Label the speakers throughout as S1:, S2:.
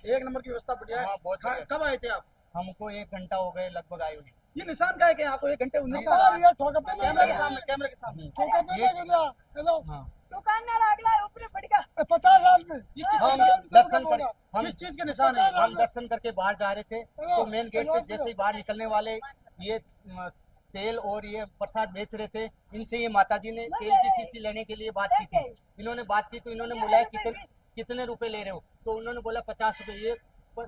S1: एक नंबर की व्यवस्था बढ़िया है।
S2: हाँ, बहुत बढ़िया।
S1: कब आए थे आप?
S2: हमको 1 घंटा हो गए लगभग आए हुए।
S1: ये निशान का है कि आपको 1 घंटे 19 कैमरे के सामने
S2: हाँ,
S3: दुकानदार अगला ऊपर बढ़ गया
S4: 50 में
S1: ये किस
S2: हम
S1: चीज के-
S2: दर्शन कर हम
S1: किस चीज के निशान है?
S2: हम दर्शन करके बाहर जा रहे थे तो मेन गेट से जैसे ही बाहर निकलने वाले ये तेल और ये प्रसाद बेच रहे थे। इनसे ये माताजी ने तेल की शीशी लेने के लिए बात की थी। इन्होंने बात की तो इन्होंने बोला कितने रुपए ले रहे हो, तो उन्होंने बोला 50 रुपए। ये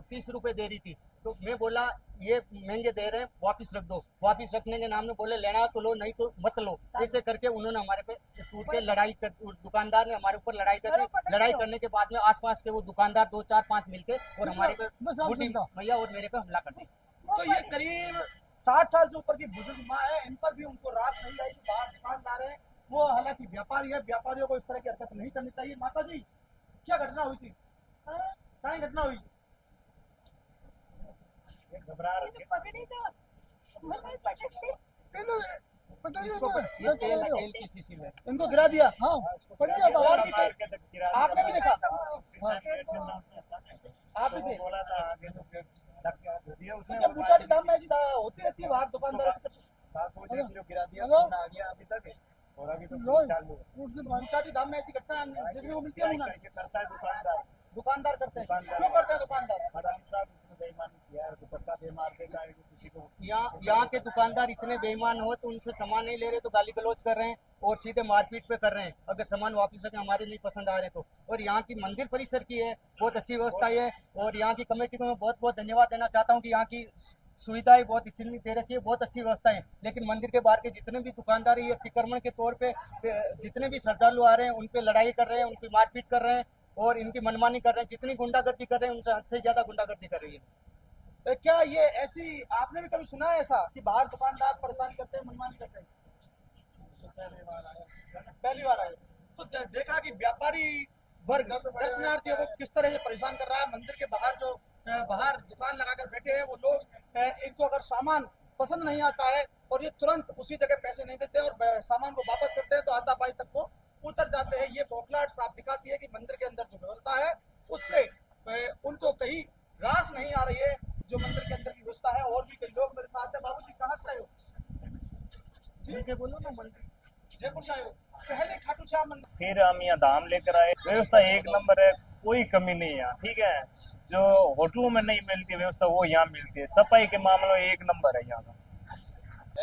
S2: 30 रुपए दे रही थी, तो मैं बोला ये महंगे दे रहे हैं, वापिस रख दो। वापिस रखने के नाम में बोले लेना तो लो, नहीं तो मत लो। ऐसे करके उन्होंने हमारे पे टूट के लड़ाई कर, दुकानदार ने हमारे ऊपर लड़ाई कर दी। लड़ाई करने के बाद में आसपास के वो दुकानदार 2 4 5 मिलके और हमारे पे बूढ़ी भैया और मेरे पे हमला कर दी।
S1: तो ये करीब 60 साल से ऊपर की बुजुर्ग माँ है, इन पर भी उनको रास नहीं आई। जो बाहर दुकानदार है वो हालांकि व्यापारी है, व्यापारियों को इस तरह की हरकत नहीं करनी चाहिए। माता जी क्या घटना हुई थी? क्या घटना हुई?
S2: घबरा रहे
S3: पकड़ी तो
S2: इसको तेल की शीशी में
S1: इनको गिरा दिया।
S4: हाँ
S1: पड़ गया था। और भी थे? आपने भी देखा? आप भी थे?
S2: बोला था आगे
S1: क्या बुटाटी दाम में ऐसी होती रहती है बाहर दुकानदार से?
S2: गिरा दिया
S4: हेलो?
S2: आ गया अभी तक और अभी तो
S4: लोग
S2: चालू
S1: बुटाटी दाम में ऐसी घटना देखने को मिलती है मुन्ना?
S2: करता है दुकानदार।
S1: दुकानदार करते हैं।
S2: दुकानदार।
S1: क्यों करते हैं दुकानदार?
S2: हराम साहब इसने बेईमानी किया है, दुपट्टा दे मार देगा किसी को। यहाँ के दुकानदार इतने बेईमान हो तो उनसे सामान नहीं ले रहे तो गाली गलौज कर रहे हैं और सीधे मारपीट पे कर रहे हैं। अगर सामान वापस रखें हमारे नहीं पसंद आ रहे तो। और यहाँ की मंदिर परिसर की है बहुत अच्छी व्यवस्था है और यहाँ की कमेटी को मैं बहुत बहुत धन्यवाद देना चाहता हूँ कि यहाँ की सुविधाएं बहुत इतनी दे रखी है, बहुत अच्छी व्यवस्था है। लेकिन मंदिर के बाहर के जितने भी दुकानदार ये अतिक्रमण के तौर पे जितने भी श्रद्धालु आ रहे हैं उन पे लड़ाई कर रहे हैं, उनकी मारपीट कर रहे हैं और इनकी मनमानी कर रहे हैं। जितनी गुंडागर्दी कर रहे हैं उनसे हद से ज्यादा गुंडागर्दी कर रही है।
S1: क्या ये ऐसी आपने भी कभी सुना है ऐसा कि बाहर दुकानदार परेशान करते हैं, मनमानी करते हैं? पहली बार आए तो देखा कि व्यापारी वर्ग दर्शनार्थियों को किस तरह से परेशान कर रहा है। मंदिर के बाहर जो बाहर दुकान लगाकर बैठे हैं वो लोग, इनको अगर सामान पसंद नहीं आता है और ये तुरंत उसी जगह पैसे नहीं देते और सामान को वापस करते हैं तो हाथापाई तक को उतर जाते हैं। ये बौखलाहट साफ दिखाती है कि मंदिर के अंदर जो व्यवस्था है उससे उनको कहीं रास नहीं आ रही है जो मंदिर के अंदर की व्यवस्था है। और भी कई लोग मेरे साथ है। बाबू जी कहाँ से आए हो? जी बोलो ना। मंदिर जयपुर से आए हो? पहले खाटू श्याम मंदिर।
S5: फिर हम यहाँ धाम लेकर आए। व्यवस्था 1 नंबर है, कोई कमी नहीं है यहाँ, ठीक है। जो होटलों में नहीं मिलती व्यवस्था वो यहाँ मिलती है। सफाई के मामले में 1 नंबर है यहाँ का।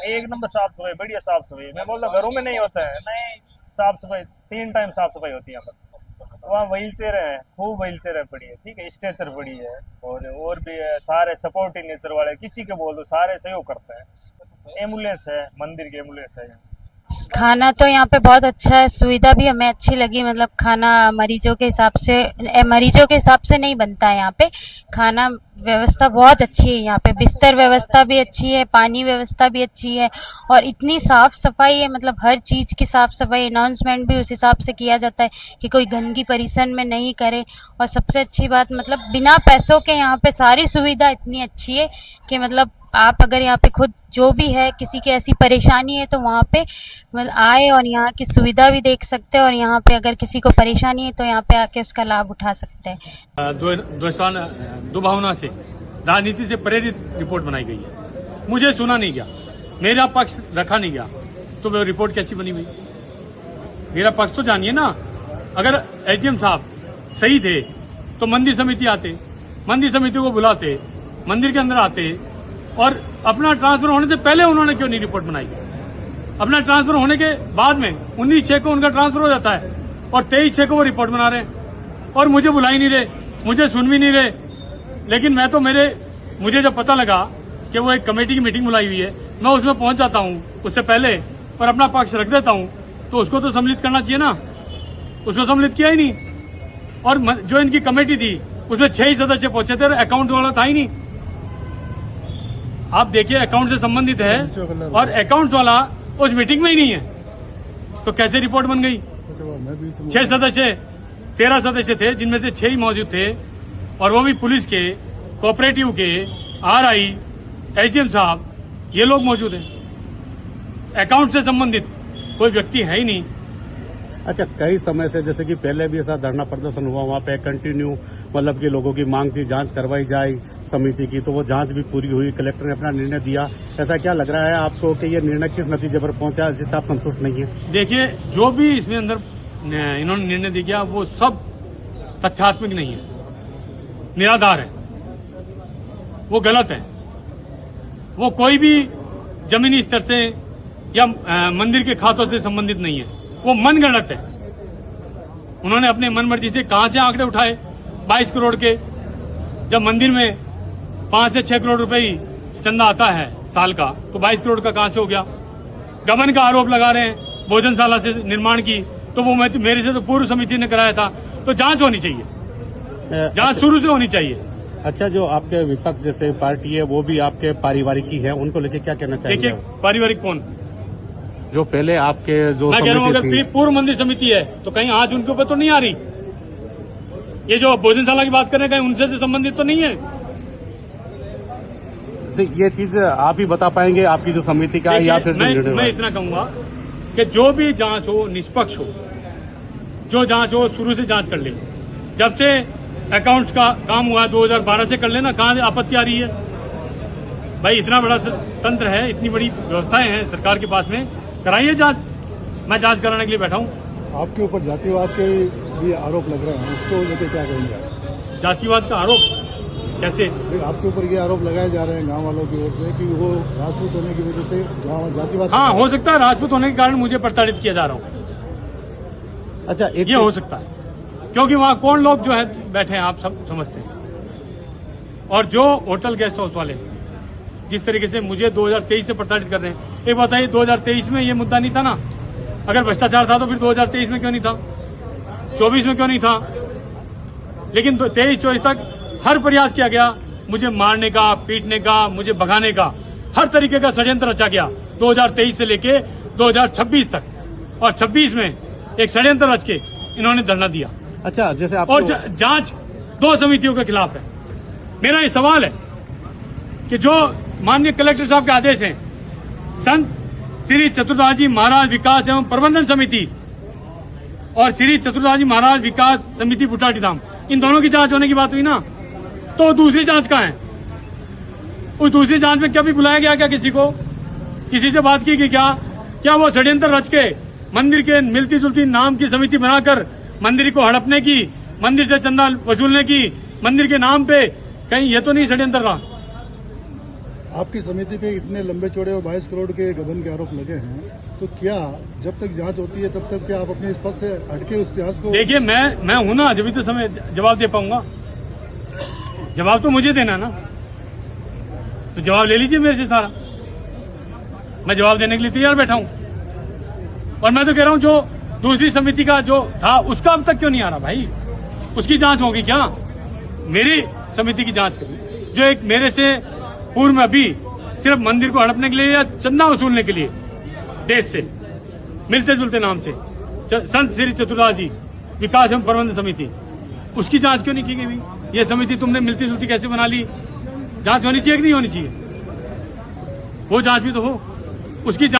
S5: 1 नंबर साफ सफाई, बढ़िया साफ सफाई। मैं बोलता घरों में नहीं होता है, नहीं साफ सफाई 3 टाइम साफ सफाई होती है यहाँ पर। वहाँ व्हील चेयर है, खूब व्हील चेयर पड़ी है, ठीक है। स्ट्रेचर पड़ी है और भी है। सारे सपोर्टिव नेचर वाले, किसी के बोल दो सारे सहयोग करते हैं। एम्बुलेंस है, मंदिर की एम्बुलेंस है।
S6: खाना तो यहाँ पे बहुत अच्छा है, सुविधा भी हमें अच्छी लगी। मतलब खाना मरीजों के हिसाब से नहीं बनता है यहाँ पे खाना। व्यवस्था बहुत अच्छी है यहाँ पे, बिस्तर व्यवस्था भी अच्छी है, पानी व्यवस्था भी अच्छी है और इतनी साफ सफाई है। मतलब हर चीज़ की साफ सफाई, अनाउंसमेंट भी उस हिसाब से किया जाता है कि कोई गंदगी परिसर में नहीं करे। और सबसे अच्छी बात मतलब बिना पैसों के यहाँ पे सारी सुविधा इतनी अच्छी है कि मतलब आप अगर यहाँ पे खुद जो भी है किसी की ऐसी परेशानी है तो वहाँ पे मतलब आए और यहाँ की सुविधा भी देख सकते हैं और यहाँ पे अगर किसी को परेशानी है तो यहाँ पे आके उसका लाभ उठा सकते हैं।
S7: दुर्भावना से, राजनीति से प्रेरित रिपोर्ट बनाई गई है। मुझे सुना नहीं गया, मेरा पक्ष रखा नहीं गया, तो वो रिपोर्ट कैसी बनी हुई? मेरा पक्ष तो जानिए ना। अगर एसडीएम साहब सही थे तो मंदिर समिति आते, मंदिर समिति को बुलाते, मंदिर के अंदर आते और अपना ट्रांसफर होने से पहले उन्होंने क्यों नहीं रिपोर्ट बनाई? अपना ट्रांसफर होने के बाद में 19/6 को उनका ट्रांसफर हो जाता है और 23/6 को वो रिपोर्ट बना रहे हैं और मुझे बुला ही नहीं रहे, मुझे सुन भी नहीं रहे। लेकिन मैं तो मुझे जब पता लगा कि वो एक कमेटी की मीटिंग बुलाई हुई है, मैं उसमें पहुंच जाता हूं उससे पहले और अपना पक्ष रख देता हूं, तो उसको तो सम्मिलित करना चाहिए ना। उसको सम्मिलित किया ही नहीं। और जो इनकी कमेटी थी उसमें 6 ही सदस्य पहुंचे थे, अकाउंट वाला था ही नहीं। आप देखिए अकाउंट से संबंधित है और अकाउंट वाला उस मीटिंग में ही नहीं है, तो कैसे रिपोर्ट बन गई? 6 सदस्य 13 सदस्य थे जिनमें से 6 ही मौजूद थे और वो भी पुलिस के, कोऑपरेटिव के, आरआई, एसडीएम साहब, ये लोग मौजूद हैं। अकाउंट से संबंधित कोई व्यक्ति है ही नहीं।
S4: अच्छा, कई समय से जैसे कि पहले भी ऐसा धरना प्रदर्शन हुआ, वहाँ पे कंटिन्यू मतलब कि लोगों की मांग थी जांच करवाई जाए समिति की, तो वो जांच भी पूरी हुई, कलेक्टर ने अपना निर्णय दिया। ऐसा क्या लग रहा है आपको कि ये निर्णय किस नतीजे पर पहुंचा जिससे आप संतुष्ट नहीं है?
S7: देखिए, जो भी इसमें अंदर इन्होंने निर्णय दिया वो सब तथ्यात्मक नहीं है, निराधार है, वो गलत है। वो कोई भी जमीनी स्तर से या मंदिर के खातों से संबंधित नहीं है, वो मनगढ़ंत है। उन्होंने अपने मन मर्जी से कहां से आंकड़े उठाए 22 करोड़ के, जब मंदिर में 5 से 6 करोड़ रुपए ही चंदा आता है साल का, तो 22 करोड़ का कहां से हो गया? गबन का आरोप लगा रहे हैं भोजनशाला से निर्माण की, तो वो मेरे से तो पूर्व समिति ने कराया था। तो जांच होनी चाहिए, जांच शुरू से होनी चाहिए।
S4: अच्छा, जो आपके विपक्ष जैसे पार्टी है वो भी आपके पारिवारिक ही है, उनको लेके क्या कहना चाहिए?
S7: देखिए, पारिवारिक कौन?
S4: जो पहले आपके जो
S7: मैं कह रहा हूँ,
S4: समिति
S7: अगर
S4: थी,
S7: पूर्व मंदिर समिति है तो कहीं आज उनके ऊपर तो नहीं आ रही। ये जो भोजनशाला की बात कर रहे हैं, कहीं उनसे से संबंधित तो नहीं है।
S4: तो ये चीज आप ही बता पाएंगे आपकी जो समिति का है या फिर जो निर्णय
S7: मैं
S4: हुआ है?
S7: इतना कहूंगा कि जो भी जांच हो निष्पक्ष हो, जो जांच हो शुरू से जांच कर ले। जब से अकाउंट्स का काम हुआ 2012 से कर लेना, कहां आपत्ति आ रही है? भाई इतना बड़ा तंत्र है, इतनी बड़ी व्यवस्थाएं हैं सरकार के पास में, कराइए जांच। मैं जांच कराने के लिए बैठा हूं।
S8: आपके ऊपर जातिवाद के भी आरोप लग रहे हैं, उसको लेकर क्या कहेंगे?
S7: जातिवाद का आरोप कैसे?
S8: आपके ऊपर ये आरोप लगाए जा रहे हैं गांव वालों की ओर से कि वो राजपूत होने की वजह से जातिवाद।
S7: हाँ, हो सकता है राजपूत होने के कारण मुझे प्रताड़ित किया जा रहा हूं।
S4: अच्छा,
S7: ये हो सकता है, क्योंकि वहां कौन लोग जो है बैठे हैं आप सब समझते हैं। और जो होटल गेस्ट हाउस वाले जिस तरीके से मुझे 2023 से प्रताड़ित कर रहे हैं, एक बताइए 2023 में ये मुद्दा नहीं था ना? अगर भ्रष्टाचार था तो फिर 2023 में क्यों नहीं था? 24 में क्यों नहीं था? लेकिन 23-24 तक हर प्रयास किया गया मुझे मारने का, पीटने का, मुझे भगाने का, हर तरीके का षड्यंत्र रचा गया 2023 से लेके 2026 तक। और 26 में एक षड्यंत्र रच के इन्होंने धरना दिया।
S4: अच्छा, जैसे आप
S7: और जांच 2 समितियों के खिलाफ है। मेरा ये सवाल है कि जो माननीय कलेक्टर साहब के आदेश हैं, संत श्री चतुर्दास जी महाराज विकास एवं प्रबंधन समिति और श्री चतुर्दास जी महाराज विकास समिति बुटाटी धाम, इन दोनों की जांच होने की बात हुई ना, तो दूसरी जांच कहाँ है? उस दूसरी जांच में क्या भी बुलाया गया क्या? किसी को किसी से बात की क्या वो षड्यंत्र रच के मंदिर के मिलती जुलती नाम की समिति बनाकर मंदिर को हड़पने की, मंदिर से चंदा वसूलने की, मंदिर के नाम पे, कहीं ये तो नहीं षड्यंत्र रहा?
S8: आपकी समिति पे इतने लंबे चौड़े और 22 करोड़ के गबन के आरोप लगे हैं, तो क्या जब तक जांच होती है तब तक क्या आप अपने इस पद से हटके उस जांच को?
S7: देखिए, मैं हूं ना, जब तो समय जवाब दे पाऊंगा। जवाब तो मुझे देना ना, तो जवाब ले लीजिए मेरे से सारा। मैं जवाब देने के लिए तैयार बैठा हूं। और मैं तो कह रहा हूं, जो दूसरी समिति का जो था उसका अब तक क्यों नहीं आ रहा भाई? उसकी जांच होगी क्या? मेरी समिति की जांच करी, जो एक मेरे से पूर्व में अभी सिर्फ मंदिर को हड़पने के लिए या चंदा वसूलने के लिए देश से मिलते जुलते नाम से संत श्री चतुर्दास जी विकास एवं प्रबंधन समिति, उसकी जांच क्यों नहीं की गई? ये समिति तुमने मिलती जुलती कैसे बना ली? जांच होनी चाहिए कि नहीं होनी चाहिए? वो जांच भी तो हो, उसकी